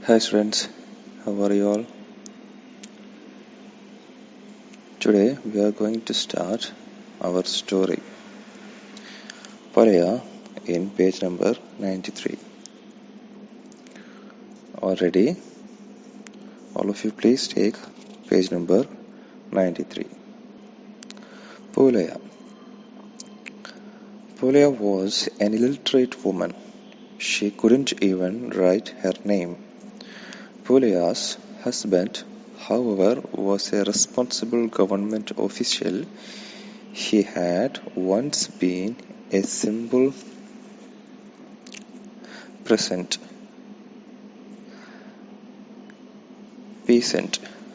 Hi students, how are you all? Today we are going to start our story. Polaya in page number 93. Already, all of you please take page number 93. Polaya. Polaya was an illiterate woman. She couldn't even write her name. Polaya's husband, however, was a responsible government official. He had once been a simple peasant,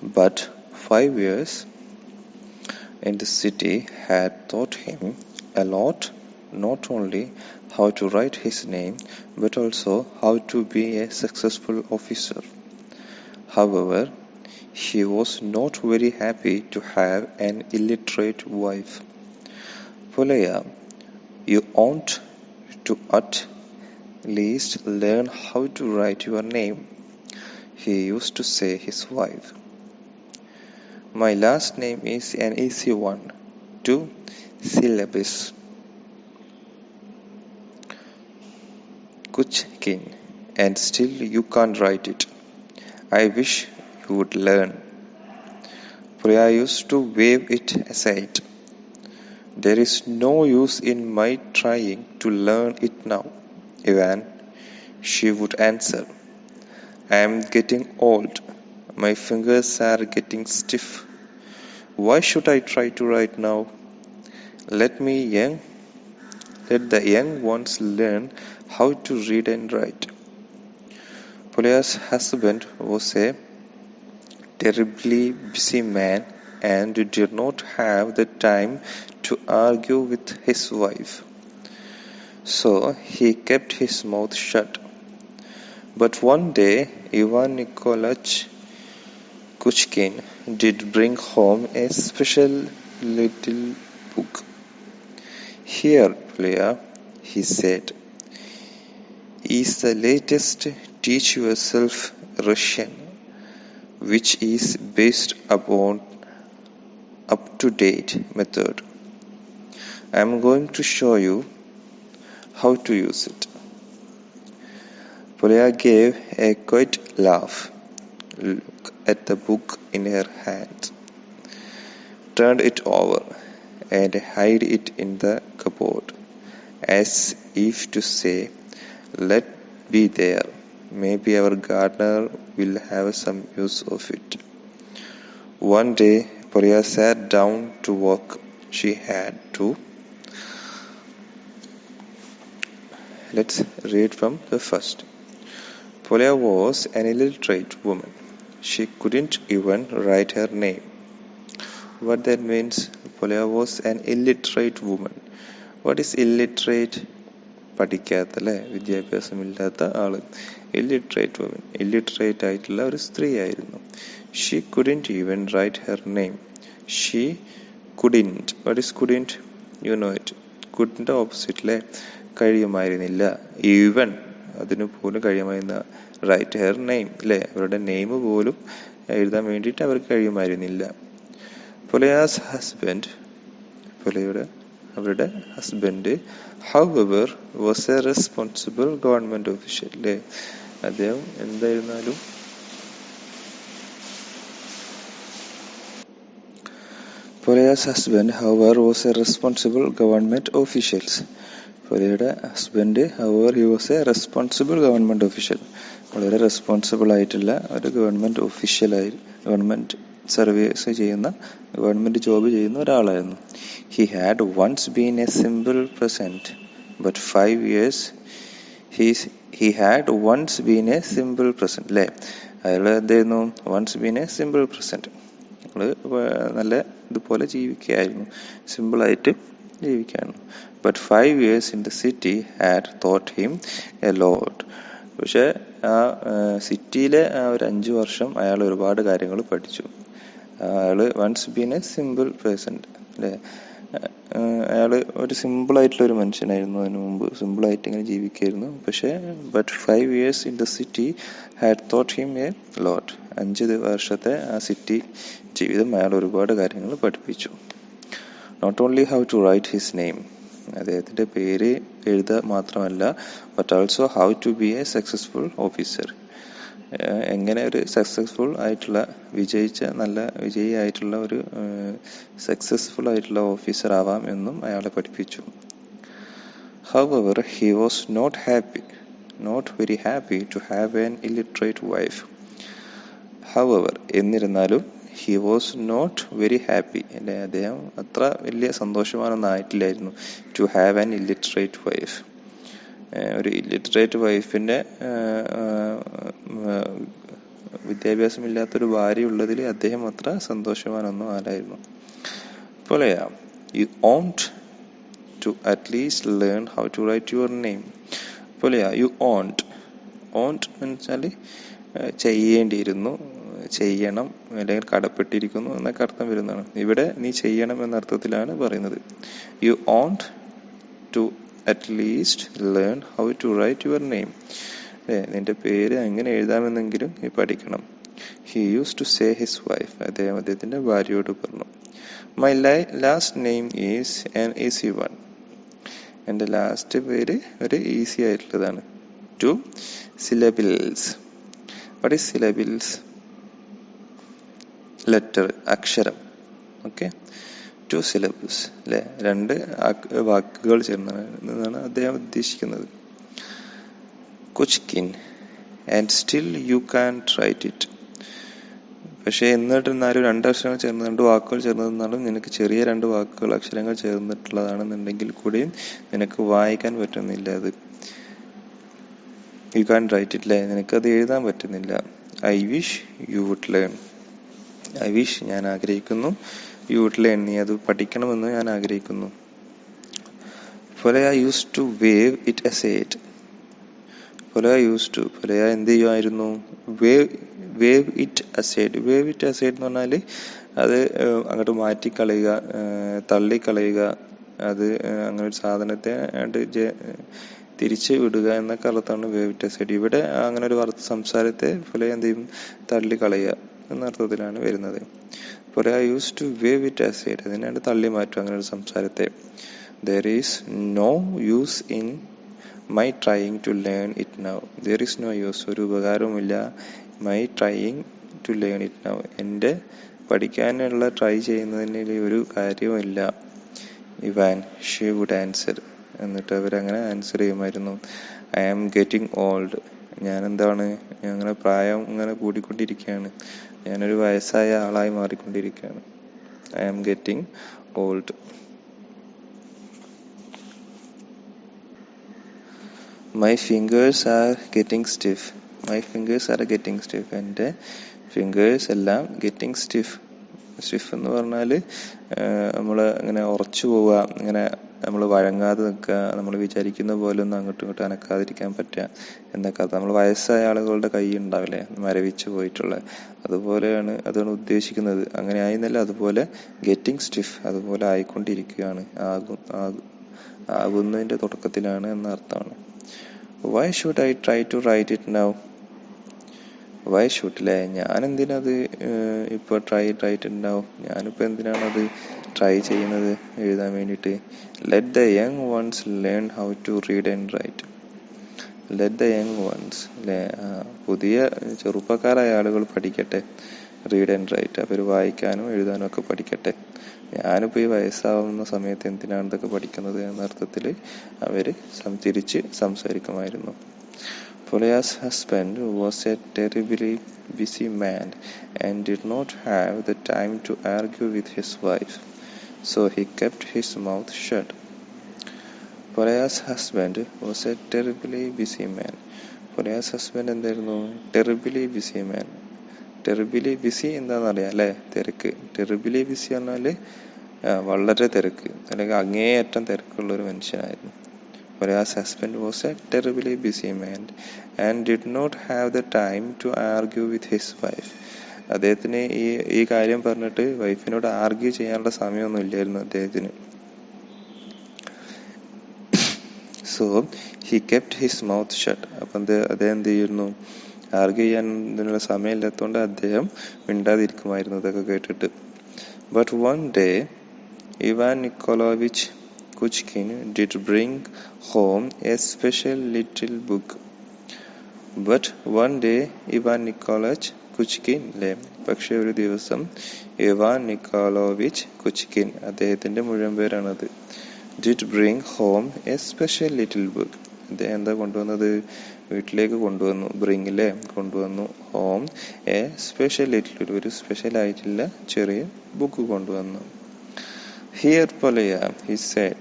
but 5 years in the city had taught him a lot, not only how to write his name, but also how to be a successful officer. However, he was not very happy to have an illiterate wife. Polaya, you ought to at least learn how to write your name, he used to say his wife. My last name is an easy one, 2 syllables. Kuchkin, and still you can't write it. I wish you would learn. Priya used to wave it aside. There is no use in my trying to learn it now, Ivan, she would answer. I am getting old. My fingers are getting stiff. Why should I try to write now? Let the young ones learn how to read and write. Polaya's husband was a terribly busy man and did not have the time to argue with his wife. So he kept his mouth shut. But one day, Ivan Nikolaich Kuchkin did bring home a special little book. Here, Polaya, he said, is the latest Teach Yourself Russian, which is based upon up-to-date method. I am going to show you how to use it. Polaya gave a quiet laugh, looked at the book in her hand, turned it over, and hid it in the cupboard, as if to say, let be there. Maybe our gardener will have some use of it. One day, Polaya sat down to work. She had to. Let's read from the first. Polaya was an illiterate woman. She couldn't even write her name. What that means, Polaya was an illiterate woman. What is illiterate? പഠിക്കാത്ത അല്ലേ, വിദ്യാഭ്യാസമില്ലാത്ത ആള്. Illiterate woman, illiterate ആയിട്ടുള്ള ഒരു സ്ത്രീ ആയിരുന്നു. She couldn't even write her name. She couldn't. What is couldn't? You know it. കുഡിൻ്റെ opposite അല്ലേ, കഴിയുമായിരുന്നില്ല. ഈവൻ അതിന് പോലും കഴിയുമായിരുന്ന. റൈറ്റ് ഹെർ നെയിം അല്ലേ, അവരുടെ നെയിം പോലും എഴുതാൻ വേണ്ടിയിട്ട് അവർക്ക് കഴിയുമായിരുന്നില്ല. പൊലയാസ് ഹസ്ബൻഡ്, അവരുടെ husband, however, was a responsible government official. അല്ലേ, അദ്ദേഹം എന്തായിരുന്നാലും Polaya's husband, however, was a responsible government official. Polaya husband, however, he was a responsible government official. വളരെ റെസ്പോൺസിബിൾ ആയിട്ടുള്ള ഒരു ഗവൺമെന്റ് ഒഫീഷ്യലായി, ഗവൺമെന്റ് സർവീസ് ചെയ്യുന്ന, ഗവൺമെന്റ് ജോബ് ചെയ്യുന്ന ഒരാളായിരുന്നു. He had once been a simple peasant, but 5 years he had once been a simple peasant. അല്ലേ, അയാൾ എന്തായിരുന്നു? once been a simple peasant. നല്ല ഇതുപോലെ ജീവിക്കുകയായിരുന്നു, സിമ്പിളായിട്ട് ജീവിക്കുകയായിരുന്നു. But 5 years in the city had taught him a lot. പക്ഷെ ആ സിറ്റിയിലെ ആ ഒരു 5 വർഷം അയാൾ ഒരുപാട് കാര്യങ്ങൾ പഠിച്ചു. അയാൾ once been a simple person അല്ലേ, അയാൾ ഒരു സിമ്പിളായിട്ടുള്ള ഒരു മനുഷ്യനായിരുന്നു. അതിന് മുമ്പ് സിമ്പിളായിട്ട് ഇങ്ങനെ ജീവിക്കായിരുന്നു. പക്ഷേ but 5 years in the city had taught him a lot. 5 വർഷത്തെ ആ സിറ്റി ജീവിതം അയാൾ ഒരുപാട് കാര്യങ്ങൾ പഠിപ്പിച്ചു. Not only how to write his name, അദ്ദേഹത്തിൻ്റെ പേര് എഴുതുക മാത്രമല്ല, but also how to be a successful officer, എങ്ങനെ ഒരു സക്സസ്ഫുൾ ആയിട്ടുള്ള നല്ല വിജയിയായിട്ടുള്ള ഒരു സക്സസ്ഫുൾ ആയിട്ടുള്ള ഓഫീസർ ആവാം എന്നും അയാളെ പഠിപ്പിച്ചു. However, he was not very happy to have an illiterate wife. However, എന്നിരുന്നാലും he was not very happy, അല്ലെ, അദ്ദേഹം അത്ര വലിയ സന്തോഷവാനൊന്നും ആയിട്ടില്ലായിരുന്നു to have an illiterate wife. ഒരു ഇല്ലിറ്ററേറ്റ് വൈഫിൻ്റെ വിദ്യാഭ്യാസമില്ലാത്തൊരു ഭാര്യ ഉള്ളതിൽ അദ്ദേഹം അത്ര സന്തോഷവാനൊന്നും ആലായിരുന്നു. പോലെയാ you ought to at least learn how to write your name. പോലെയാ യു ഓൺട് എന്ന് വെച്ചാൽ ചെയ്യേണ്ടിയിരുന്നു, ചെയ്യണം, അല്ലെങ്കിൽ കടപ്പെട്ടിരിക്കുന്നു എന്നൊക്കെ അർത്ഥം വരുന്നതാണ്. ഇവിടെ നീ ചെയ്യണം എന്ന അർത്ഥത്തിലാണ് പറയുന്നത്. You ought to at least learn how to write your name. നിന്റെ പേര് എങ്ങനെ എഴുതാമെന്നെങ്കിലും നീ പഠിക്കണം. He use to say his wife, അദ്ദേഹത്തിൻ്റെ ഭാര്യയോട് പറഞ്ഞു. My last name is an easy one. എൻ്റെ ലാസ്റ്റ് പേര് ഒരു ഈസി ആയിട്ടുള്ളതാണ്. 2 syllables. What is syllables? Letter, അക്ഷരം. ഓക്കെ, 2 syllables അല്ലേ, 2 വാക്കുകൾ ചേർന്നതാണ് അദ്ദേഹം ഉദ്ദേശിക്കുന്നത്. Kuchkin and still you can write it. പക്ഷേ എന്നിട്ടെന്നാലും 2 അക്ഷരങ്ങൾ ചേർന്ന് 2 വാക്കുകൾ ചേർന്നതെന്നാലും നിനക്ക് ചെറിയ 2 വാക്കുകൾ അക്ഷരങ്ങൾ ചേർന്നിട്ടുള്ളതാണെന്നുണ്ടെങ്കിൽ കൂടിയും നിനക്ക് വായിക്കാൻ പറ്റുന്നില്ല. അത് യു കാൻ റൈറ്റ് ഇറ്റ് അല്ലേ, നിനക്കത് എഴുതാൻ പറ്റുന്നില്ല. I wish you would learn. I wish, ഞാൻ ആഗ്രഹിക്കുന്നു. യു വുഡ് ലേൺ, നീ അത് പഠിക്കണമെന്ന് ഞാൻ ആഗ്രഹിക്കുന്നു. Polaya used to wave it aside. Polaya എന്ത് ചെയ്യുമായിരുന്നു? Wave it aside. Wave it aside എന്ന് പറഞ്ഞാൽ അത് അങ്ങോട്ട് മാറ്റിക്കളയുക, തള്ളിക്കളയുക, അത് അങ്ങനെ ഒരു സാധനത്തെ തിരിച്ച് വിടുക എന്നൊക്കെ അർത്ഥമാണ് വേവ് ഇറ്റ് അസൈഡ്. ഇവിടെ അങ്ങനെ ഒരു സംസാരത്തെ പൊലയ എന്ത് ചെയ്യും? തള്ളിക്കളയുക എന്ന അർത്ഥത്തിലാണ് വരുന്നത്. Polya use to wave it aside, അതിനാണ് തള്ളി മാറ്റുക അങ്ങനെ ഒരു സംസാരത്തെ. There is no use in my trying to learn it now. There is no use, ഒരു ഉപകാരവുമില്ല. My trying to learn it now, എൻ്റെ പഠിക്കാനുള്ള ട്രൈ ചെയ്യുന്നതിന് ഒരു കാര്യവുമില്ല. Ivan, she would answer. എന്നിട്ട് അവരങ്ങനെ ആൻസർ ചെയ്യുമായിരുന്നു. I am getting old. ഞാൻ എന്താണ്, അങ്ങനെ പ്രായം ഇങ്ങനെ കൂടിക്കൊണ്ടിരിക്കുകയാണ്, ഞാനൊരു വയസ്സായ ആളായി മാറിക്കൊണ്ടിരിക്കുകയാണ്. I am getting old. My fingers are getting stiff. എൻ്റെ ഫിംഗേഴ്സ് എല്ലാം ഗെറ്റിംഗ് സ്റ്റിഫ്. സ്റ്റിഫ് എന്ന് പറഞ്ഞാൽ നമ്മൾ ഇങ്ങനെ ഉറച്ചു പോവുക, ഇങ്ങനെ നമ്മൾ വഴങ്ങാതെ നിൽക്കുക, നമ്മൾ വിചാരിക്കുന്ന പോലെ ഒന്നും അങ്ങോട്ടും ഇങ്ങോട്ടും അനക്കാതിരിക്കാൻ പറ്റുക എന്നൊക്കെ. നമ്മൾ വയസ്സായ ആളുകളുടെ കൈ ഉണ്ടാവില്ലേ, മരവിച്ച് പോയിട്ടുള്ള, അതാണ് ഉദ്ദേശിക്കുന്നത്. അങ്ങനെ ആയിരുന്നല്ല, അതുപോലെ ഗെറ്റിംഗ് സ്റ്റിഫ്, അതുപോലെ ആയിക്കൊണ്ടിരിക്കുകയാണ്, ആകുന്നതിൻ്റെ തുടക്കത്തിലാണ് എന്ന അർത്ഥമാണ്. Why should I try to write it now? Why should അല്ലേ, ഞാൻ എന്തിനത് ഇപ്പോൾ write it now, ഞാനിപ്പോൾ എന്തിനാണത് ട്രൈ ചെയ്യുന്നത് എഴുതാൻ വേണ്ടിയിട്ട്. Let the young ones learn how to read and write. Let the young ones അല്ലേ, പുതിയ ചെറുപ്പക്കാരായ ആളുകൾ പഠിക്കട്ടെ, റീഡ് ആൻഡ് റൈറ്റ്, അവർ വായിക്കാനും എഴുതാനും ഒക്കെ പഠിക്കട്ടെ. ഞാനിപ്പോൾ ഈ വയസ്സാവുന്ന സമയത്ത് എന്തിനാണ് ഇതൊക്കെ പഠിക്കുന്നത് എന്ന അർത്ഥത്തിൽ അവർ തിരിച്ച് സംസാരിക്കുമായിരുന്നു. Polaya's husband was a terribly busy man and did not have the time to argue with his wife, so he kept his mouth shut. Polaya's husband was a terribly busy man. Polaya's husband എന്തായിരുന്നു? Terribly busy man. ടെറിബിലി BC എന്താണെന്നറിയാം അല്ലേ, തിരക്ക്. ടെറിബിലി BC പറഞ്ഞാൽ വളരെ തിരക്ക്, അല്ലെങ്കിൽ അങ്ങേയറ്റം തിരക്കുള്ള ഒരു മനുഷ്യനായിരുന്നു. Polaya's husband was a terribly busy man and did not have the time to argue with his wife. അദ്ദേഹത്തിന് ഈ കാര്യം പറഞ്ഞിട്ട് വൈഫിനോട് ആർഗ്യൂ ചെയ്യാനുള്ള സമയമൊന്നും ഇല്ലായിരുന്നു അദ്ദേഹത്തിന്. So he kept his mouth shut. അപ്പം അദ്ദേഹം എന്ത് ചെയ്യുന്നു, ആർഗ്യൂ ചെയ്യാൻ ഇതിനുള്ള സമയമില്ലാത്തതുകൊണ്ട് അദ്ദേഹം മിണ്ടാതിരിക്കുമായിരുന്നു ഇതൊക്കെ കേട്ടിട്ട്. But one day Ivan Nikolaevich Kuchkin did bring home a special little book. But one day Ivan Nikolaevich Kuchkin പക്ഷെ ഒരു ദിവസം ഇവാൻ നിക്കോളോവിച്ച് കുച്കിൻ, അദ്ദേഹത്തിന്റെ മുഴുവൻ പേരാണത്, did bring home a special little book. അദ്ദേഹം എന്താ കൊണ്ടുവന്നത്, വീട്ടിലേക്ക് കൊണ്ടുവന്നു, ബ്രിങ്ങിലെ കൊണ്ടുവന്നു, ഹോം എ സ്പെഷ്യൽ ലിറ്റിൽ, ഒരു സ്പെഷ്യൽ ആയിട്ടുള്ള ചെറിയ ബുക്ക് കൊണ്ടുവന്നു. Here Polya, he said,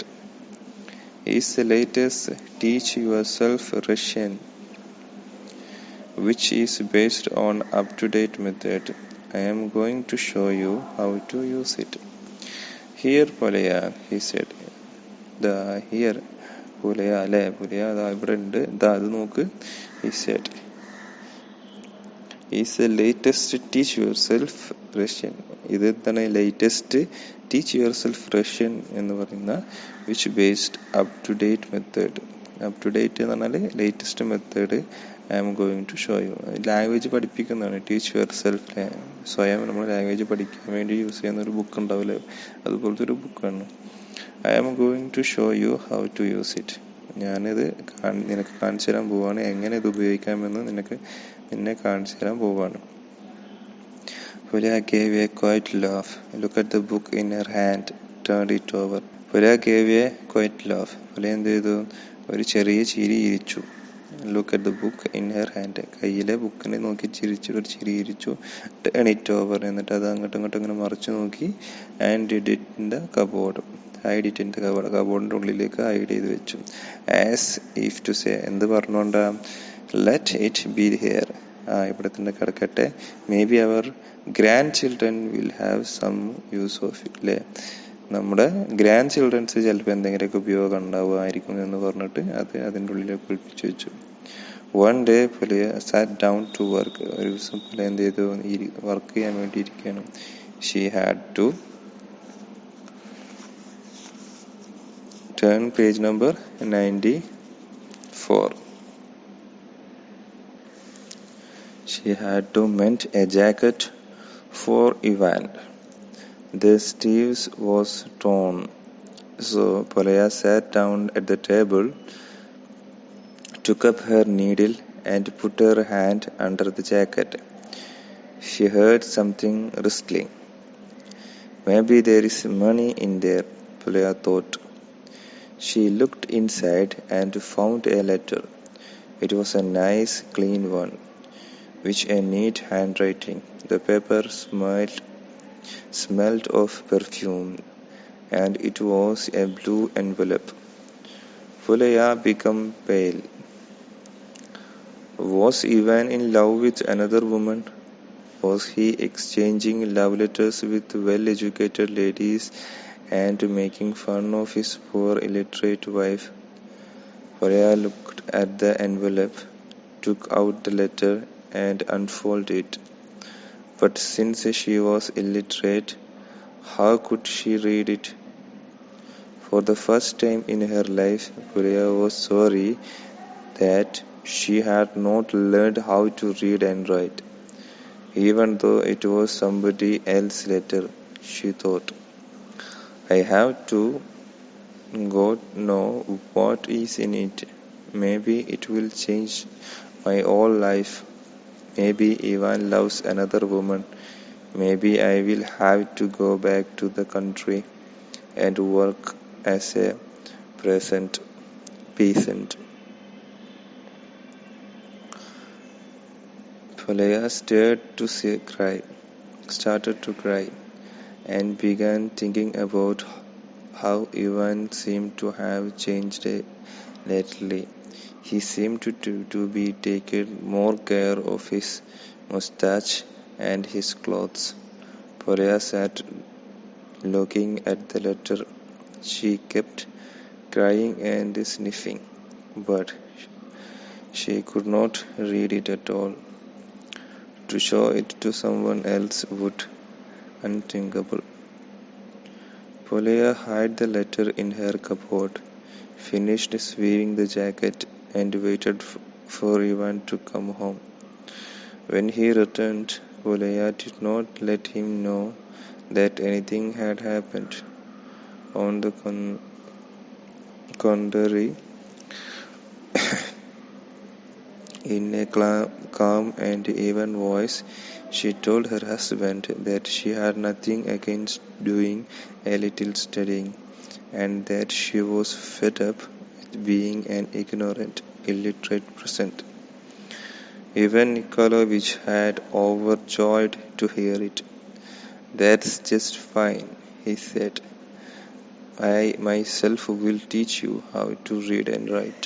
is the latest Teach Yourself Russian, which is based on up-to-date method. I am going to show you how to use it. Here Polya, he said. The here Pulaya അല്ലേ, പുലയ അതാ ഇവിടെ ഉണ്ട്, ഇതാ അത് നോക്ക്. he said is the latest Teach Yourself Russian. ഇത് എന്താണ് latest teach yourself Russian എന്ന് പറയുന്ന which based up to date method. Up to date എന്ന് പറഞ്ഞാൽ latest method I am going to show you. Language പഠിപ്പിക്കുന്നതാണ് teach yourself. സ്വയം നമ്മൾ language പഠിക്കാൻ വേണ്ടി യൂസ് ചെയ്യുന്ന ഒരു ബുക്ക് ഉണ്ടാവില്ലേ, അതുപോലത്തെ ഒരു ബുക്കാണ്. I am going to show you how to use it. ഞാനിത് നിനക്ക് കാണിച്ചു തരാൻ പോവാണ്, എങ്ങനെ ഇത് ഉപയോഗിക്കാമെന്ന് നിന്നെ കാണിച്ചു തരാൻ പോവാണ്. Polya gave a quiet laugh, looked at the book in her hand, turned it over. Polya gave a quiet laugh. Polya എന്ത് ചെയ്തു, ഒരു ചെറിയ ചിരി ഇരിച്ചു. Look at the book in her hand. കയ്യിലെ ബുക്കിനെ നോക്കി ചിരിച്ചു, ഒരു ചിരി ഇരിച്ചു. Turn it over. എന്നിട്ട് അത് അങ്ങോട്ടും ഇങ്ങനെ മറിച്ചു നോക്കി. And did it in the cupboard. Hide it in the cupboard. കബോർഡിന്റെ ഉള്ളിലേക്ക് ഹൈഡ് ചെയ്ത് വെച്ചു. As if to say, എന്ത് പറഞ്ഞോണ്ടാ, let it be here. ഇവിടെ തന്നെ കിടക്കട്ടെ. Maybe our grandchildren will have some use of it. അല്ലേ, നമ്മുടെ grand children's ചിലപ്പോൾ എന്തെങ്കിലുമൊക്കെ ഉപയോഗം ഉണ്ടാവുമായിരിക്കും എന്ന് പറഞ്ഞിട്ട് അത് അതിൻ്റെ ഉള്ളിലേക്ക് ഒളിപ്പിച്ചു വെച്ചു. One day Polya sat down to work. ഒരു ദിവസം പുലിയ എന്ത് ചെയ്തു, വർക്ക് ചെയ്യാൻ വേണ്ടി ഇരിക്കുകയാണ്. She had to turn page number 94. She had to mend a jacket for Ivan. The sleeves was torn. So Polya sat down at the table, took up her needle and put her hand under the jacket. She heard something rustling. Maybe there is money in there, Polya thought. She looked inside and found a letter. It was a nice, clean one, with a neat handwriting. The paper smelled of perfume, and it was a blue envelope. Polya became pale. Was Ivan in love with another woman? Was he exchanging love letters with well-educated ladies and making fun of his poor illiterate wife? Polya looked at the envelope, took out the letter and unfolded it. But since she was illiterate, how could she read it? For the first time in her life, Polya was sorry that she had not learned how to read and write. Even though it was somebody else's letter, she thought, I have to go know what is in it. Maybe it will change my whole life. Maybe Ivan loves another woman. Maybe I will have to go back to the country and work as a peasant. Polya started to cry, and began thinking about how Ivan seemed to have changed lately. He seemed to be taking more care of his mustache and his clothes. Polya sat looking at the letter. She kept crying and sniffing, but she could not read it at all. To show it to someone else would unthinkable. Polya hid the letter in her cupboard. finished sewing the jacket, and waited for Ivan to come home. When he returned, Polya did not let him know that anything had happened. On the contrary, in a calm and even voice, she told her husband that she had nothing against doing a little studying, and that she was fed up with being an ignorant, illiterate peasant. Even Nikolaevich had overjoyed to hear it. "That's just fine," he said. "I myself will teach you how to read and write."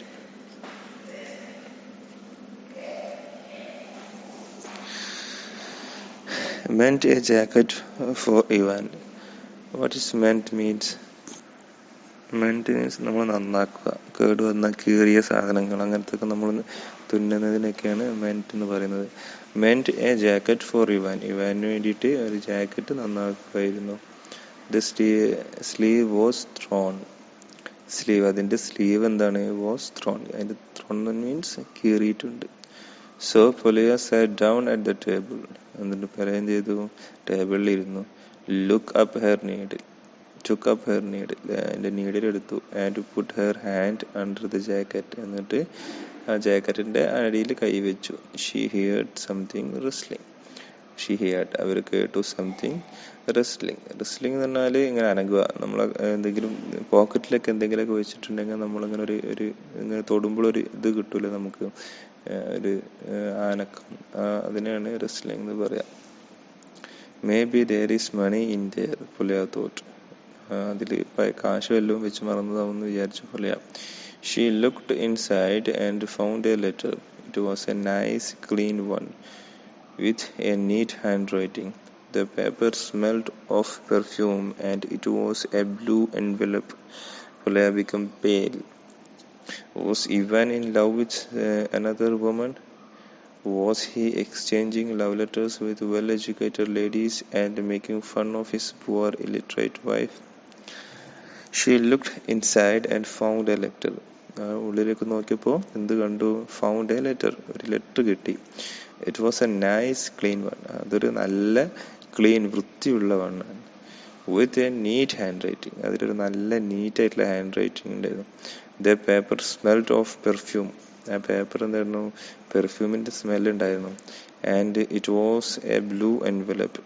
Meant a jacket for Ivan. What is meant means? Meant means നമ്മൾ നന്നാക്കുക, കേടുവന്ന കീറിയ സാധനങ്ങൾ അങ്ങനത്തെ നമ്മൾ തുന്നുന്നതിനൊക്കെയാണ് mend എന്ന് പറയുന്നത്. Mend a jacket for Ivan. ഇവാന് വേണ്ടിയിട്ട് ഒരു ജാക്കറ്റ് നന്നാക്കുമായിരുന്നു. The sleeve was torn. Sleeve, അതിൻ്റെ സ്ലീവ് എന്താണ്? Was torn. അതിൻ്റെ ത്രോൺ മീൻസ് കീറിയിട്ടുണ്ട്. So Polya sat down at the table. എന്നിട്ട് പൊലിയ എന്ത് ചെയ്തു? ടേബിളിൽ ഇരുന്നു. Look up her needle. took up her needle, എൻ്റെ നീഡിൽ എടുത്തു. And put her hand under the jacket. എന്നിട്ട് ആ ജാക്കറ്റിൻ്റെ അടിയിൽ കൈവച്ചു. She heard something rustling. She heard, അവർ കേട്ടു. Something wrestling. റെസ്ലിംഗ് എന്ന് പറഞ്ഞാൽ ഇങ്ങനെ അനങ്ങുക. നമ്മൾ എന്തെങ്കിലും പോക്കറ്റിലൊക്കെ എന്തെങ്കിലുമൊക്കെ വെച്ചിട്ടുണ്ടെങ്കിൽ നമ്മളിങ്ങനെ ഒരു ഇങ്ങനെ തൊടുമ്പോൾ ഒരു ഇത് കിട്ടൂല നമുക്ക്, ഒരു അനക്കം. അതിനെയാണ് റെസ്ലിംഗ് എന്ന് പറയാം. Maybe there is money in there, Polya thought. അതിൽ കാശ് വല്ലതും വെച്ച് മറന്നതാവെന്ന് വിചാരിച്ചു Polya. She looked inside and found a letter. It was a nice clean one with a neat handwriting. The paper smelled of perfume and it was a blue envelope. Polya became pale. Was Ivan in love with another woman? Was he exchanging love letters with well-educated ladies and making fun of his poor illiterate wife? She looked inside and found a letter. ഉള്ളിലേക്ക് നോക്കിയപ്പോൾ എന്ത് കണ്ടു? Found a letter. ഒരു letter കിട്ടി. It was a nice clean one. അതൊരു നല്ല clean, വൃത്തിയുള്ള വണ്ണാണ്. With a neat handwriting. അതിലൊരു നല്ല നീറ്റായിട്ടുള്ള ഹാൻഡ് റൈറ്റിംഗ് ഉണ്ടായിരുന്നു. The paper smelled of perfume. ആ പേപ്പർ എന്തായിരുന്നു? പെർഫ്യൂമിൻ്റെ സ്മെല്ലുണ്ടായിരുന്നു. And it was a blue envelope.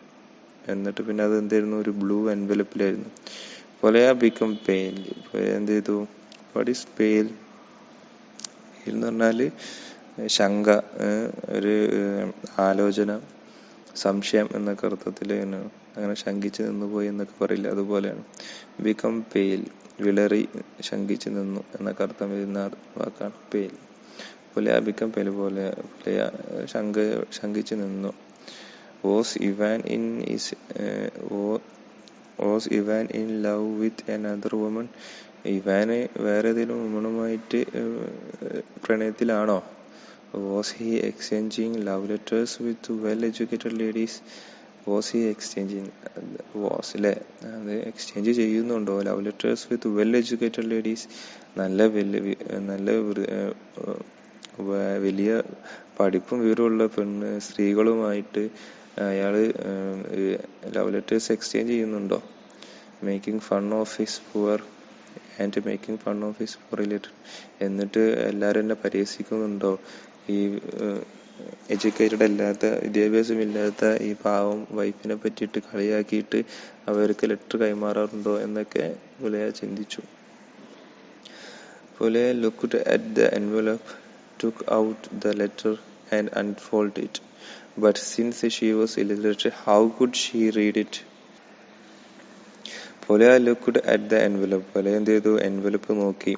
എന്നിട്ട് പിന്നെ അത് എന്തായിരുന്നു? ഒരു ബ്ലൂ എൻവലപ്പിലായിരുന്നു. Polya become pale. പൊലിയ എന്ത് ചെയ്തു? വാട്ട് ഈസ് പെയിൽ എന്ന് പറഞ്ഞാൽ ശങ്ക, ഒരു ആലോചന, സംശയം എന്നൊക്കെ അർത്ഥത്തിൽ അങ്ങനെ ശങ്കിച്ച് നിന്ന് പോയി എന്നൊക്കെ പറയില്ല, അതുപോലെയാണ്. ബിക്കം പെയിൽ, വിളറി, ശങ്കിച്ച് നിന്നു എന്നൊക്കെ അർത്ഥം വരുന്ന വാക്കാണ് pale. Polya become pale, Polya ശങ്കിച്ച് നിന്നു. Was Ivan in love with another woman. ഇവാന് വേറെ ഏതെങ്കിലും വുമണുമായിട്ട് പ്രണയത്തിലാണോ? Was he exchanging love letters with well educated ladies. Was he exchanging, was അല്ലേ, അത് എക്സ്ചേഞ്ച് ചെയ്യുന്നുണ്ടോ? Love letters with well educated ladies, നല്ല വലിയ പഠിപ്പും വിവരമുള്ള സ്ത്രീകളുമായിട്ട് അയാൾ ലവ് ലെറ്റേഴ്സ് എക്സ്ചേഞ്ച് ചെയ്യുന്നുണ്ടോ? Making fun of his poor and making fun of his poor related. എന്നിട്ട് എല്ലാവരും എന്നെ പരിഹസിക്കുന്നുണ്ടോ? ഈ എഡ്യൂക്കേറ്റഡ് അല്ലാത്ത, വിദ്യാഭ്യാസമില്ലാത്ത ഈ പാവം വൈഫിനെ പറ്റിയിട്ട് കളിയാക്കിയിട്ട് അവർക്ക് ലെറ്റർ കൈമാറാറുണ്ടോ എന്നൊക്കെ പൊലിയ ചിന്തിച്ചു. Polya looked at the envelope, took out the letter and unfolded it. But since she was illiterate, how could she read it? Polya looked at the envelope. Polya എന്ത് ചെയ്തു? എൻവലപ്പ് നോക്കി.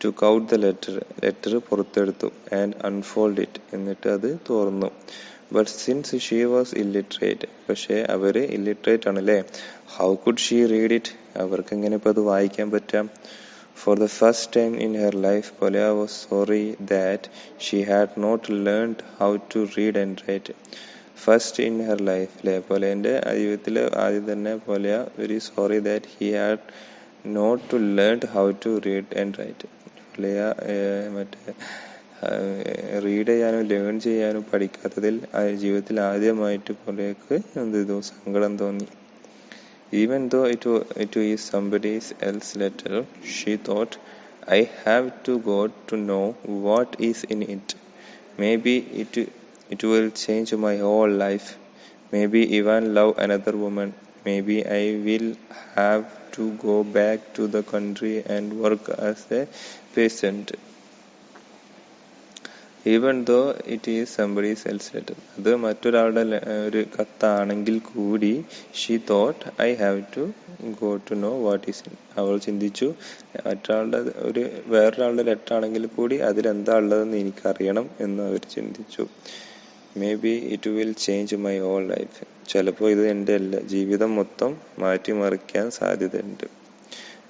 took out the letter പുറത്തെടുത്തു. and unfolded it, എന്നിട്ട് അത് തുറന്നു. but since she was illiterate, പക്ഷേ അവര് illiterate ആണല്ലേ, how could she read it? അവർക്ക് എങ്ങനെ ഇപ്പം അത് വായിക്കാൻ പറ്റാം? For the first time in her life, Polya was sorry that she had not learned how to read and write. First in her life, പൊലിയന്റെ ജീവിതത്തിൽ ആദ്യം തന്നെ പൊലിയ very sorry that he had not to learn how to read and write. പുള്ളിയ മറ്റേ read ചെയ്യാനും learn ചെയ്യാനും പഠിക്കാത്തതിൽ ജീവിതത്തിൽ ആദ്യമായിട്ട് പുള്ളിക്ക് എന്ത് ചെയ്തു, സങ്കടം തോന്നി. Even though it is somebody else's letter, she thought, I have to go to know what is in it. Maybe it will change my whole life. Maybe even love another woman. Maybe I will have to go back to the country and work as a peasant. Even though it is somebody's else letter, അത് മറ്റൊരാളുടെ ഒരു കത്താണെങ്കിൽ കൂടി she thought I have to go to know what is in. അവൾ ചിന്തിച്ചു, വേറൊരാളുടെ letter ആണെങ്കിൽ കൂടി അതിലെന്താ ഉള്ളതെന്ന് എനിക്കറിയണം എന്ന് അവർ ചിന്തിച്ചു. Maybe it will change my whole life. ചിലപ്പോൾ ഇത് എൻ്റെ ജീവിതം മൊത്തം മാറ്റിമറിക്കാൻ സാധ്യതയുണ്ട്.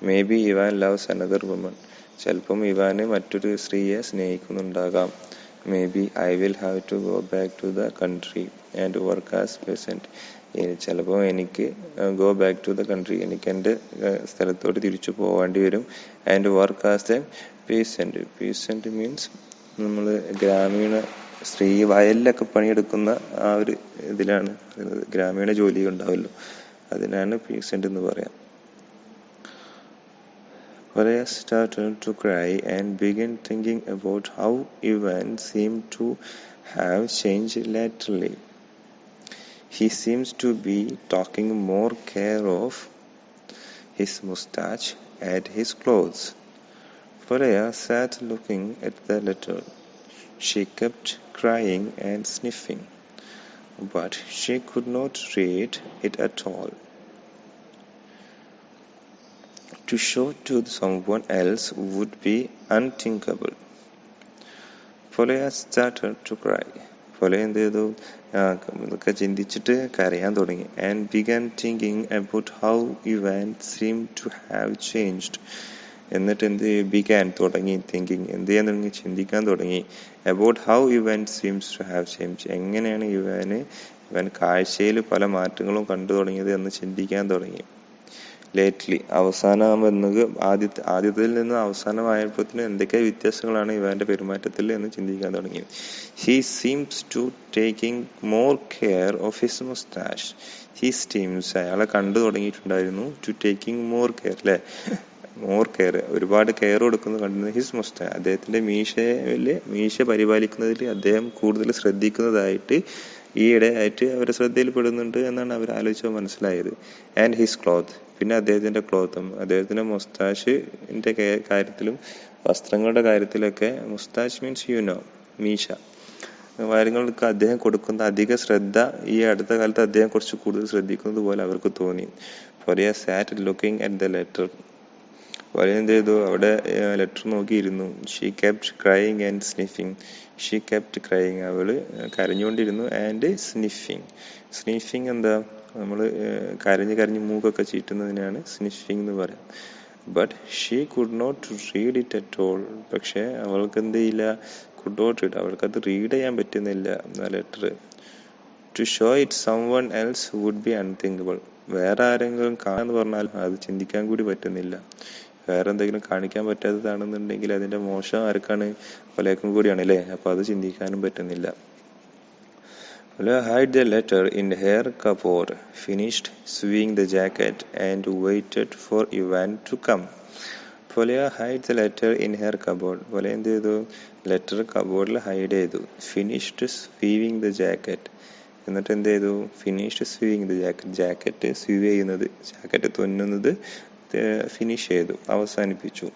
Maybe Ivan loves another woman. ചിലപ്പം ഇവാന് മറ്റൊരു സ്ത്രീയെ സ്നേഹിക്കുന്നുണ്ടാകാം. Maybe I will have to go back to the country and work as peasant. ചിലപ്പോൾ എനിക്ക് go back to the country, എനിക്ക് എൻ്റെ സ്ഥലത്തോട്ട് തിരിച്ചു പോവേണ്ടി വരും. And work as a peasant. Peasant means നമ്മൾ ഗ്രാമീണ സ്ത്രീ വയലിലൊക്കെ പണിയെടുക്കുന്ന ആ ഒരു ഇതിലാണ്, ഗ്രാമീണ ജോലി ഉണ്ടാവുമല്ലോ, അതിനാണ് പീസൻറ്റ് എന്ന് പറയാം. Polya started to cry and began thinking about how events seemed to have changed latterly. He seems to be taking more care of his moustache and his clothes. Polya sat looking at the letter. She kept crying and sniffing, but she could not read it at all. To show to someone else would be unthinkable. Polya started to cry. Polya എന്ത് ചെയ്തു, ഇതൊക്കെ ചിന്തിച്ചിട്ട് കരയാൻ തുടങ്ങി. And began thinking about how events seemed to have changed. എന്നിട്ട് began തുടങ്ങി thinking, എന്ത് ചെയ്യാൻ തുടങ്ങി, ചിന്തിക്കാൻ തുടങ്ങി. About how events seems to have changed. എങ്ങനെയാണ് ഇവൻ കാഴ്ചയിൽ പല മാറ്റങ്ങളും കണ്ടു തുടങ്ങിയത് എന്ന് ചിന്തിക്കാൻ തുടങ്ങി. ലേറ്റ്ലി, അവസാനം എന്നത് ആദ്യത്തിൽ നിന്ന് അവസാനമായപ്പോഴത്തേനും എന്തൊക്കെ വ്യത്യാസങ്ങളാണ് ഇവന്റെ പെരുമാറ്റത്തിൽ എന്ന് ചിന്തിക്കാൻ തുടങ്ങി. He seems to taking more care of his mustache. He seems, അയാളെ കണ്ടു തുടങ്ങിയിട്ടുണ്ടായിരുന്നു. ടു ടേക്കിംഗ് മോർ കെയർ, അല്ലെ, മോർ കെയർ, ഒരുപാട് കെയർ കൊടുക്കുന്നത് കണ്ടിരുന്നു. ഹിസ് മുസ്റ്റാഷ്, അദ്ദേഹത്തിന്റെ മീശ പരിപാലിക്കുന്നതിൽ അദ്ദേഹം കൂടുതൽ ശ്രദ്ധിക്കുന്നതായിട്ട് ഈയിടെ ആയിട്ട് അവരുടെ ശ്രദ്ധയിൽപ്പെടുന്നുണ്ട് എന്നാണ് അവർ ആലോചിച്ചപ്പോൾ മനസ്സിലായത്. ആൻഡ് ഹിസ് ക്ലോത്ത്, പിന്നെ അദ്ദേഹത്തിന്റെ ക്ലോത്തും, അദ്ദേഹത്തിന്റെ മുസ്താഷിന്റെ കാര്യത്തിലും വസ്ത്രങ്ങളുടെ കാര്യത്തിലൊക്കെ, മുസ്താഷ് മീൻസ് മീശ, കാര്യങ്ങൾക്ക് അദ്ദേഹം കൊടുക്കുന്ന അധിക ശ്രദ്ധ ഈ അടുത്ത കാലത്ത് അദ്ദേഹം കുറച്ച് കൂടുതൽ ശ്രദ്ധിക്കുന്നത് പോലെ അവർക്ക് തോന്നി. പൊലിയ സാറ്റ് ലുക്കിംഗ് അറ്റ് ദ ലെറ്റർ. പൊലിയ എന്ത് ചെയ്തു, അവിടെ ലെറ്റർ നോക്കിയിരുന്നു. She kept crying and sniffing. She kept crying, അവള് കരഞ്ഞുകൊണ്ടിരുന്നു. And sniffing. സ്നിഫിങ് എന്താ, നമ്മൾ കരഞ്ഞ് മൂക്കൊക്കെ ചീറ്റുന്നതിനാണ് സ്നിഫിങ് എന്ന് പറയാം. But she could not read it at all. പക്ഷെ അവൾക്ക് എന്ത് ചെയ്യില്ല, കുഡ് നോട്ട് റീഡ്, അവൾക്കത് റീഡ് ചെയ്യാൻ പറ്റുന്നില്ല ആ letter. To show it someone else would be unthinkable. വേറെ ആരെങ്കിലും കാണാന്ന് പറഞ്ഞാൽ അത് ചിന്തിക്കാൻ കൂടി പറ്റുന്നില്ല. വേറെ എന്തെങ്കിലും കാണിക്കാൻ പറ്റാത്തതാണെന്നുണ്ടെങ്കിൽ അതിന്റെ മോശം ആർക്കാണ്, പലർക്കും കൂടിയാണ്, അല്ലേ. അപ്പൊ അത് ചിന്തിക്കാനും പറ്റുന്നില്ല. Polya hid the letter in her cupboard, finished sewing the jacket, and waited for Ivan to come. Polya hid the letter in her cupboard. Polya എന്ത് ചെയ്തു, ലെറ്റർ കബോർഡിൽ ഹൈഡ് ചെയ്തു. Finished sewing the jacket. എന്നിട്ട് എന്ത് ചെയ്തു, finished sewing the jacket. Jacket sew ചെയ്യുന്നത്, jacket തുന്നുന്നത് finish ചെയ്തു, അവസാനിപ്പിച്ചു.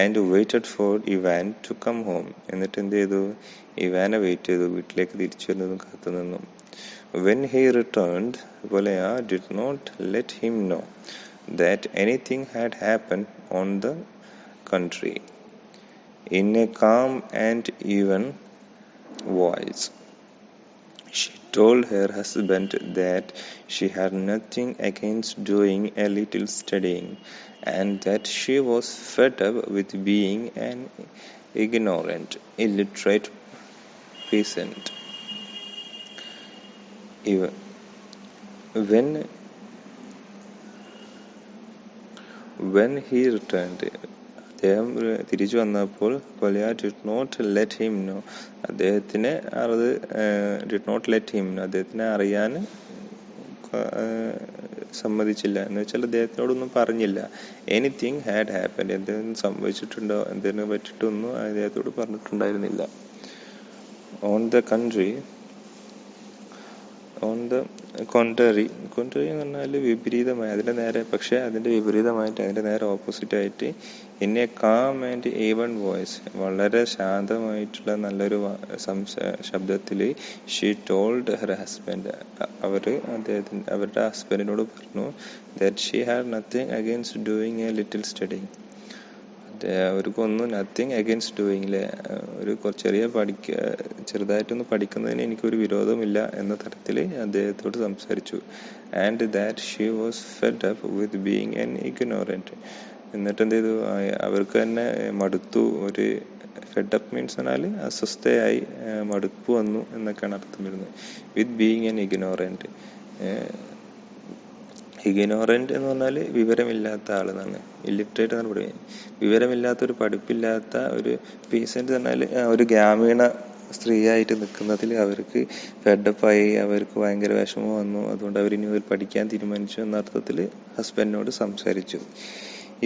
And waited for Ivan to come home. എന്നിട്ട് എന്ത് ചെയ്തു, ഇവാനെ വെയിറ്റ് ചെയ്തു, വീട്ടിലേക്ക് തിരിച്ചു വരുന്നതും കാത്തു നിന്നു. When he returned, Polya did not let him know that anything had happened on the country. In a calm and even voice, she told her husband that she had nothing against doing a little studying, and that she was fed up with being an ignorant, illiterate peasant. When he returned, അദ്ദേഹം തിരിച്ചു വന്നപ്പോൾ Polya did not let him know, അദ്ദേഹത്തിനെ അത് did not let him know, അദ്ദേഹത്തിനെ അറിയാൻ സമ്മതിച്ചില്ല. എന്ന് വെച്ചാൽ അദ്ദേഹത്തിനോടൊന്നും പറഞ്ഞില്ല. എനിത്തിങ് ഹാഡ് ഹാപ്പൻഡ്, എന്തെങ്കിലും സംഭവിച്ചിട്ടുണ്ടോ, എന്തിനു പറ്റിയിട്ടൊന്നും അദ്ദേഹത്തോട് പറഞ്ഞിട്ടുണ്ടായിരുന്നില്ല. ഓൺ ദ കോൺട്രറി എന്ന് പറഞ്ഞാൽ വിപരീതമായി, അതിൻ്റെ നേരെ, പക്ഷേ അതിൻ്റെ വിപരീതമായിട്ട്, അതിൻ്റെ നേരെ ഓപ്പോസിറ്റ് ആയിട്ട്, in A calm and even voice, വളരെ ശാന്തമായിട്ടുള്ള നല്ലൊരു ശബ്ദത്തിൽ ഷീ ടോൾഡ് ഹെർ ഹസ്ബൻഡ്, അവരുടെ ഹസ്ബൻഡിനോട് പറഞ്ഞു, that she had nothing against doing A little studying, അവർക്കൊന്നും നത്തിങ് അഗെയിൻസ്റ്റ് ഡൂയിങ്ങിലെ ഒരു ചെറുതായിട്ടൊന്ന് പഠിക്കുന്നതിന് എനിക്കൊരു വിരോധമില്ല എന്ന തരത്തിൽ അദ്ദേഹത്തോട് സംസാരിച്ചു. And that she was fed up with being an ignorant, എന്നിട്ട് എന്ത് ചെയ്തു, അവർക്ക് തന്നെ മടുത്തു. ഒരു ഫെഡ് അപ്പ് മീൻസ് പറഞ്ഞാൽ അസ്വസ്ഥയായി, മടുപ്പ് വന്നു എന്നൊക്കെയാണ് അർത്ഥം വരുന്നത്. വിത്ത് ബീയിങ് ആൻ ഇഗ്നോറൻറ്റ്, ഇഗ്നോറൻറ്റ് എന്ന് പറഞ്ഞാൽ വിവരമില്ലാത്ത ആളെന്നാണ്, ഇല്ലിറ്ററേറ്റ് എന്നാണ് പറയുന്നത്. വിവരമില്ലാത്ത, ഒരു പഠിപ്പില്ലാത്ത ഒരു പീസൻ്റ് പറഞ്ഞാൽ ഒരു ഗ്രാമീണ സ്ത്രീയായിട്ട് നിൽക്കുന്നതിൽ അവർക്ക് ഫെഡപ്പായി, അവർക്ക് ഭയങ്കര വിഷമം വന്നു. അതുകൊണ്ട് അവരിനി പഠിക്കാൻ തീരുമാനിച്ചു എന്ന അർത്ഥത്തിൽ ഹസ്ബൻഡിനോട് സംസാരിച്ചു.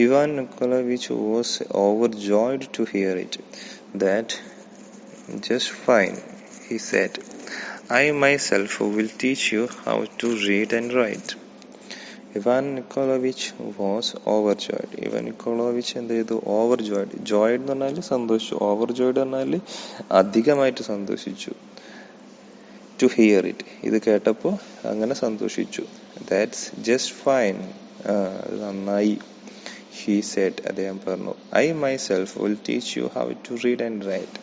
Ivan Nikolaevich was overjoyed to hear it. That just fine, he said. I myself will teach you how to read and write. Ivan Nikolaevich was overjoyed. Ivan Nikolaevich എന്ത് ചെയ്തു, ഓവർജോയ്ഡ്. ജോയ്ഡ് എന്ന് പറഞ്ഞാൽ സന്തോഷിച്ചു, ഓവർജോയ്ഡ് പറഞ്ഞാൽ അധികമായിട്ട് സന്തോഷിച്ചു. ടു ഹിയർ ഇറ്റ്, ഇത് കേട്ടപ്പോൾ അങ്ങനെ സന്തോഷിച്ചു. ദാറ്റ്സ് ജസ്റ്റ് ഫൈൻ, അത് നന്നായി. ഹി സെഡ്, അദ്ദേഹം പറഞ്ഞു. I myself will teach you how to read and write.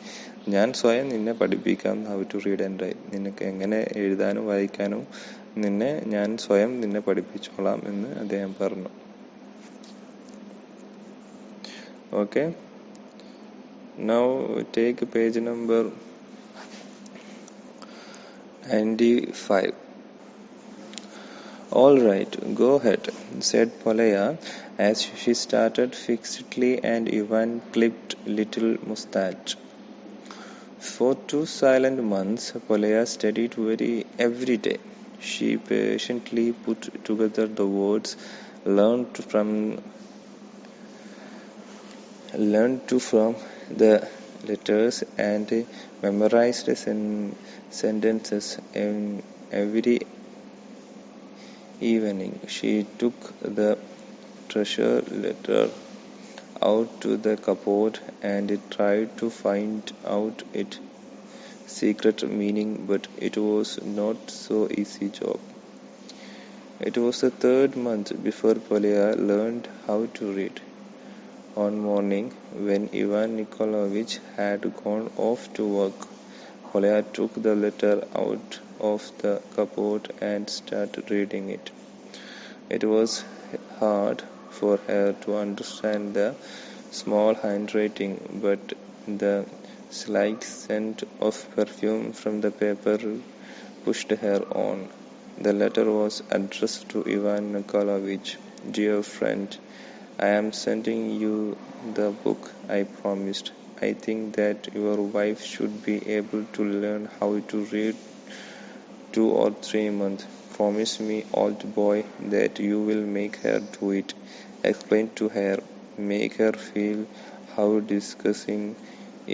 ഞാൻ സ്വയം നിന്നെ പഠിപ്പിക്കാം how to read and write. നിനക്ക് എങ്ങനെ എഴുതാനും വായിക്കാനും ഞാൻ സ്വയം നിന്നെ പഠിപ്പിച്ചോളാം എന്ന് അദ്ദേഹം പറഞ്ഞു. Okay, now take page number 95. All right, go ahead, said Polya as she started fixedly and Ivan clipped little mustache. For 2 silent months, Polya studied every day. She patiently put together the words learned from the letters and memorized sentences every evening. She took the treasure letter out to the cupboard and tried to find out its secret meaning, but it was not so easy job. It was the 3rd month before Polya learned how to read. On morning, when Ivan Nikolaevich had gone off to work, Polya took the letter out of the cupboard and started reading it. It was hard for her to understand the small handwriting, but the slight scent of perfume from the paper pushed her on. The letter was addressed to Ivan Nikolaevich. Dear friend, I am sending you the book I promised. I think that your wife should be able to learn how to read 2 or 3 months. Promise me, old boy, that you will make her do it. Explain to her, make her feel how disgusting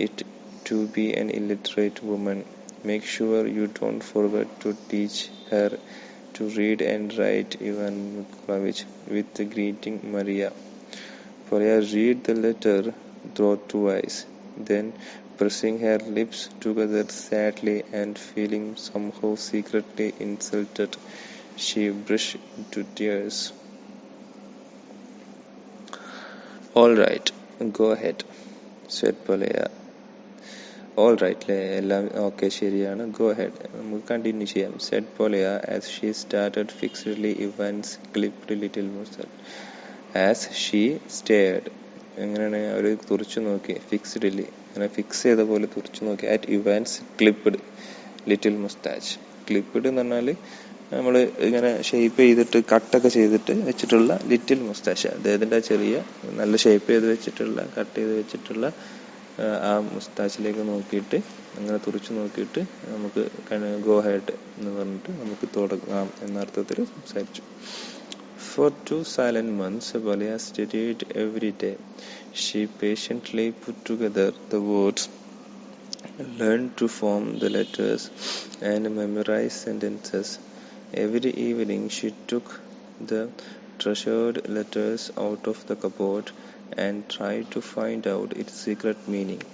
it to be an illiterate woman. Make sure you don't forget to teach her to read and write. Ivan Nikolaevich. With greeting, Maria. Polya read the letter through twice. Then, pressing her lips together sadly and feeling somehow secretly insulted, she burst into tears. All right, go ahead, said Polya. All right, എല്ലാം okay, ശരിയാണ്. Go ahead, നമുക്ക് continue ചെയ്യാം. said Polya as she started fixedly Ivan's clipped little mustache. As she stared, എങ്ങനെയാണ് അവർ തുറച്ചു നോക്കി, ഫിക്സ്ഡിലി, അങ്ങനെ fix ചെയ്ത പോലെ തുറച്ചു നോക്കി. At Ivan's clipped little moustache. Clipped എന്ന് പറഞ്ഞാൽ നമ്മൾ ഇങ്ങനെ ഷേപ്പ് ചെയ്തിട്ട് കട്ടൊക്കെ ചെയ്തിട്ട് വെച്ചിട്ടുള്ള ലിറ്റിൽ മുസ്താഷ്. അദ്ദേഹത്തിൻ്റെ ചെറിയ നല്ല ഷേപ്പ് ചെയ്ത് വെച്ചിട്ടുള്ള കട്ട് ചെയ്ത് വെച്ചിട്ടുള്ള ആ മുസ്താച്ചിലേക്ക് നോക്കിയിട്ട് അങ്ങനെ തുറച്ചു നോക്കിയിട്ട് നമുക്ക് ഗോ ഹെഡ് എന്ന് പറഞ്ഞിട്ട് നമുക്ക് തുടങ്ങാം എന്ന അർത്ഥത്തിൽ സംസാരിച്ചു. For 2 silent months, Valya studied every day. She patiently put together the words, learned to form the letters, and memorized sentences. Every evening, she took the treasured letters out of the cupboard and tried to find out its secret meaning.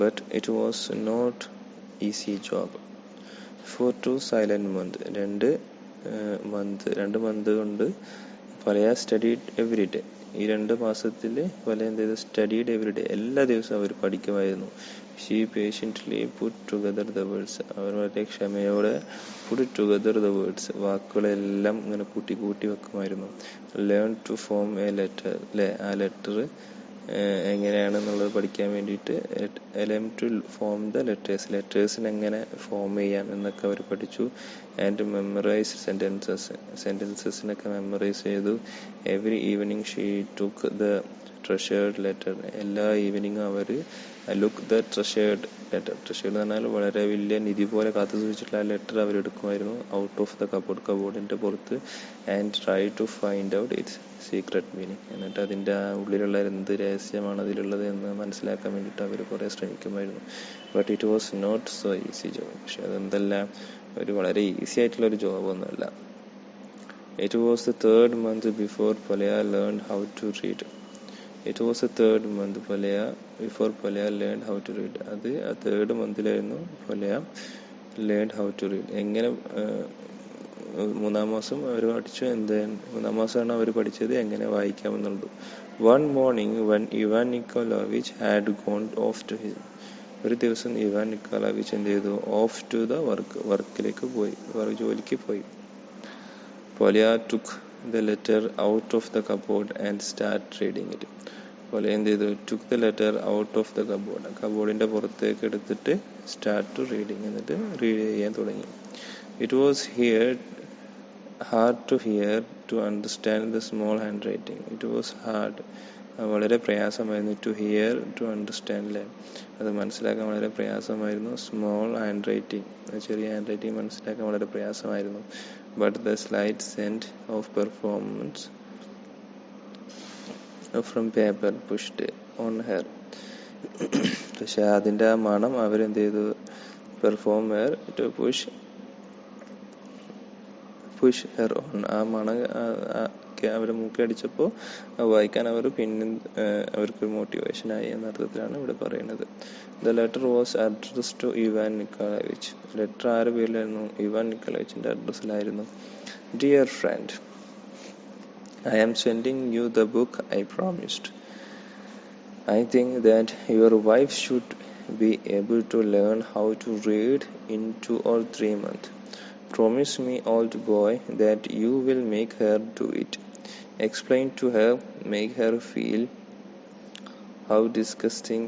But it was not easy job. For 2 silent months, 2 month കൊണ്ട് പലയ studied every day. ഈ 2 മാസത്തിൽ പലയ എന്ത് ചെയ്തു? Studied every day, എല്ലാ ദിവസവും അവർ പഠിക്കുമായിരുന്നു. She patiently put together the words, അവർ വളരെ ക്ഷമയോടെ പുട്ട് ടുഗദർ ദ വേർഡ്സ്, വാക്കുകളെല്ലാം ഇങ്ങനെ കൂട്ടി കൂട്ടി വെക്കുമായിരുന്നു. Learn to form a letter, അല്ലേ, ആ ലെറ്റർ എങ്ങനെയാണെന്നുള്ളത് പഠിക്കാൻ വേണ്ടിയിട്ട് ലേൺ ടു ഫോം ദ ലെറ്റേഴ്സിന് എങ്ങനെ ഫോം ചെയ്യാം എന്നൊക്കെ അവർ പഠിച്ചു. ആൻഡ് മെമ്മറൈസ് സെൻറ്റൻസസിനൊക്കെ മെമ്മറൈസ് ചെയ്തു. Every evening she took the treasured letter, എല്ലാ ഈവനിങ്ങും അവർ look the treasured letter, treasured എന്ന് പറഞ്ഞാൽ വളരെ വലിയ നിധി പോലെ കാത്തു സൂക്ഷിച്ചിട്ടുള്ള ആ ലെറ്റർ അവരെടുക്കുമായിരുന്നു. ഔട്ട് ഓഫ് ദ കബോർഡിൻ്റെ പുറത്ത്. And try to find out its secret meaning, എന്നിട്ട് അതിൻ്റെ ആ ഉള്ളിലുള്ള എന്ത് രഹസ്യമാണ് അതിലുള്ളത് എന്ന് മനസ്സിലാക്കാൻ വേണ്ടിയിട്ട് അവർ കുറേ ശ്രമിക്കുമായിരുന്നു. But it was not so easy job, പക്ഷെ അതെന്തല്ല ഒരു വളരെ ഈസി ആയിട്ടുള്ള ഒരു ജോബൊന്നുമല്ല. It was the 3rd month before Palaya learned how to read. It was the 3rd month before Palaya learned how to read. അത് ആ 3rd monthലായിരുന്നു Palaya learned how to read. എങ്ങനെ 3-ാം മാസം അവർ പഠിച്ചു, മൂന്നാം മാസമാണ് അവർ പഠിച്ചത് എങ്ങനെ വായിക്കാമെന്നുള്ളത്. One morning when Ivan Nikolaevich had gone off to his, ഒരു ദിവസം ഇവാൻ നിക്കോളാവിച്ച് എന്ത് ചെയ്തു? ഓഫ് ടു ദ വർക്കിലേക്ക് പോയി, ജോലിക്ക് പോയി. Palaya took the letter out of the cupboard and started reading it. Palaya എന്ത് ചെയ്തു? took the letter out of the cupboard, കബോർഡിന്റെ പുറത്തേക്ക് എടുത്തിട്ട് start to reading, എന്നിട്ട് റീഡ് ചെയ്യാൻ തുടങ്ങി. It was hard to hear to understand the small handwriting. It was hard, വളരെ പ്രയാസമായിരുന്നു. To hear to understand, അല്ലേ, അത് മനസ്സിലാക്കാൻ വളരെ പ്രയാസമായിരുന്നു. സ്മോൾ ഹാൻഡ് റൈറ്റിംഗ്, ചെറിയ ഹാൻഡ് റൈറ്റിംഗ് മനസ്സിലാക്കാൻ വളരെ പ്രയാസമായിരുന്നു. But the slight scent of performance from paper pushed on her, പക്ഷെ അതിൻ്റെ ആ മണം അവരെന്ത് ചെയ്തു? Performer to push her on, ആ മണം അവരെ മൂക്കടിച്ചപ്പോൾ വായിക്കാൻ അവർ പിന്നെ അവർക്കൊരു മോട്ടിവേഷനായി എന്ന അർത്ഥത്തിലാണ് ഇവിടെ പറയുന്നത്. The letter was address to Ivan Nikolaevich. Letter ആരുടെ പേരിലായിരുന്നു? ഇവാൻ നിക്കോളാവിച്ചിന്റെ അഡ്രസ്സിലായിരുന്നു. Dear friend, I am sending you the book I promised. I think that your wife should be able to learn how to read in 2 or 3 months. Promise me, old boy, that you will make her do it. Explain to her, make her feel how disgusting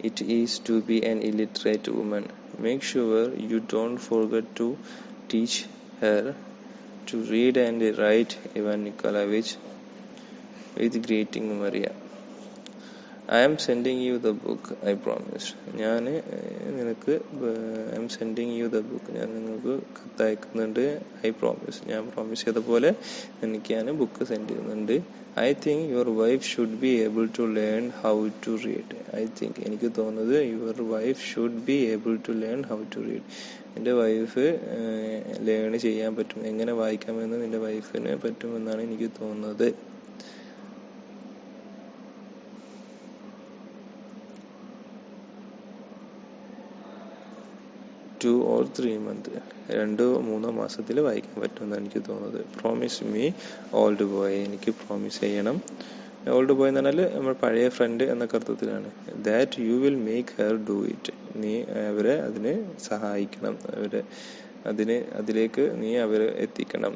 it is to be an illiterate woman. Make sure you don't forget to teach her to read and write. Ivan Nikolaevich. With greeting, Maria. I am sending you the book I promised. ഞാൻ sending you the book, ഞാൻ നിങ്ങൾക്ക് കത്തയക്കുന്നുണ്ട്. I promise, ഞാൻ promise ചെയ്ത പോലെ എനിക്ക് ഞാൻ book send ചെയ്യുന്നുണ്ട്. I think your wife should be able to learn how to read. I think, എനിക്ക് തോന്നുന്നത് your wife should be able to learn how to read. എൻ്റെ വൈഫ് ലേൺ ചെയ്യാൻ പറ്റും, എങ്ങനെ വായിക്കാമെന്ന് നിൻ്റെ വൈഫിന് പറ്റുമെന്നാണ് എനിക്ക് തോന്നുന്നത്. 2 or 3 months, 2-3 മാസത്തിൽ വായിക്കാൻ പറ്റുമെന്നാണ് എനിക്ക് തോന്നുന്നത്. പ്രോമിസ് മീ ഓൾഡ് ബോയ്, എനിക്ക് പ്രോമിസ് ചെയ്യണം. ഓൾഡ് ബോയ് എന്ന് പറഞ്ഞാൽ നമ്മൾ പഴയ ഫ്രണ്ട് എന്നൊക്കെ അർത്ഥത്തിലാണ്. That you will make her do it, നീ അവരെ അതിന് സഹായിക്കണം, അതിലേക്ക് നീ അവരെ എത്തിക്കണം.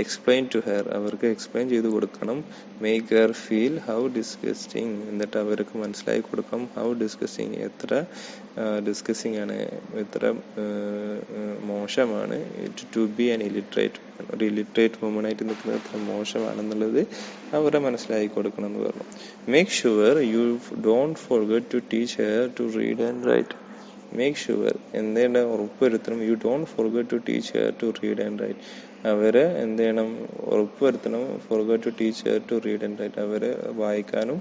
എക്സ്പ്ലെയിൻ ടു ഹെർ, അവർക്ക് എക്സ്പ്ലെയിൻ ചെയ്ത് കൊടുക്കണം. Make her feel how disgusting, എന്നിട്ട് അവർക്ക് മനസ്സിലാക്കി കൊടുക്കണം. ഹൗ ഡിസ്കസ്റ്റിംഗ്, എത്ര ഡിസ്കസിങ് ആണ്, എത്ര മോശം മോശമാണ്, ടു ബി ആൻ ഇലിറ്ററേറ്റ്, ഒരു ഇലിറ്ററേറ്റ് വുമൺ ആയിട്ട് നിൽക്കുന്നത് അത്ര മോശമാണെന്നുള്ളത് അവരെ മനസ്സിലാക്കി കൊടുക്കണം എന്ന് പറഞ്ഞു. Make sure you don't forget to teach her to read and write. Make sure എന്ത് ചെയ്യണം, ഉറപ്പുവരുത്തണം, you don't forget to teach her to read and write. അവരെ എന്ത് ചെയ്യണം, ഉറപ്പുവരുത്തണം, forget to teach her to read and write, അവരെ വായിക്കാനും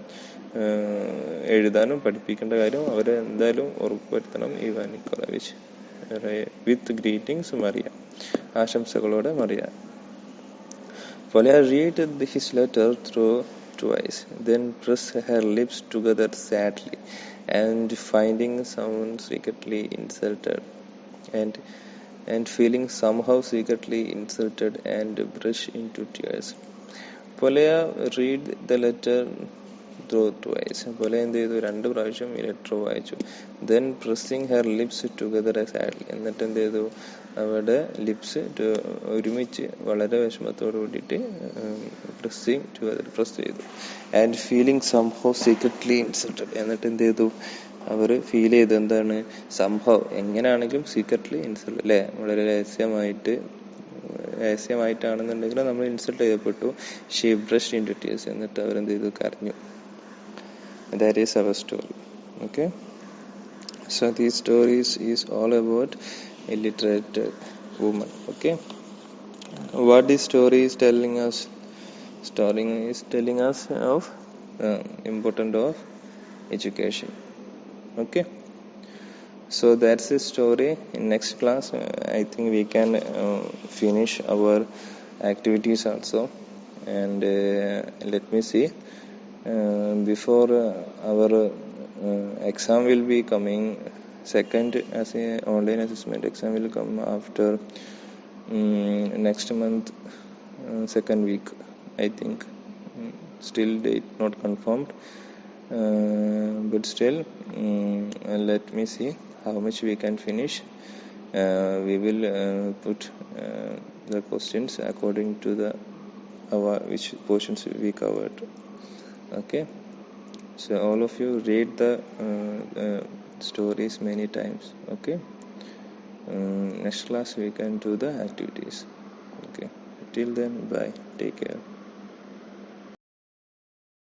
എഴുതാനും പഠിപ്പിക്കേണ്ട കാര്യം അവരെ എന്തായാലും ഉറപ്പുവരുത്തണം. Ivan Nikolaevich. വിത്ത് ഗ്രീറ്റിംഗ്സ് മറിയ. ആശംസകളോടെ Maria. Polya read his letter through twice, then pressed her lips together sadly, and finding someone secretly insulted, and feeling somehow secretly insulted, and burst into tears. Polya read the letter through twice. Polya എന്ത് ചെയ്തു, 2 പ്രാവശ്യം ഈ letter വായിച്ചു. Then pressing her lips together sadly. എന്നിട്ട് എന്ത് ചെയ്തു, അവരുടെ lips ഒരുമിച്ച് വളരെ വിഷമത്തോട് കൂടിയിട്ട് പ്രസ് ചെയ്തു. And feeling somehow secretly insulted. എന്നിട്ട് എന്ത് ചെയ്തു, അവർ ഫീൽ ചെയ്തു എന്താണ്, സംഭവം എങ്ങനെയാണെങ്കിലും സീക്രട്ട്ലി ഇൻസൾട്ട് അല്ലേ, വളരെ രഹസ്യമായിട്ടാണെന്നുണ്ടെങ്കിൽ നമ്മൾ ഇൻസൾട്ട് ചെയ്യപ്പെട്ടു. She burst into tears. എന്നിട്ട് അവരെന്ത് ചെയ്തു, കരഞ്ഞു. That is our story. Okay, so these stories is all about illiterate woman. Okay, what this story is telling us? Story is telling us of importance of education. Okay, so that's the story. In next class I think we can finish our activities also, and let me see, before our exam will be coming, second as a online assessment exam will come after next month, second week I think. Still date not confirmed, but still let me see how much we can finish. We will put the questions according to the which portions we covered. Okay, so all of you read the stories many times. Okay, next class we can do the activities. Okay, till then, bye, take care.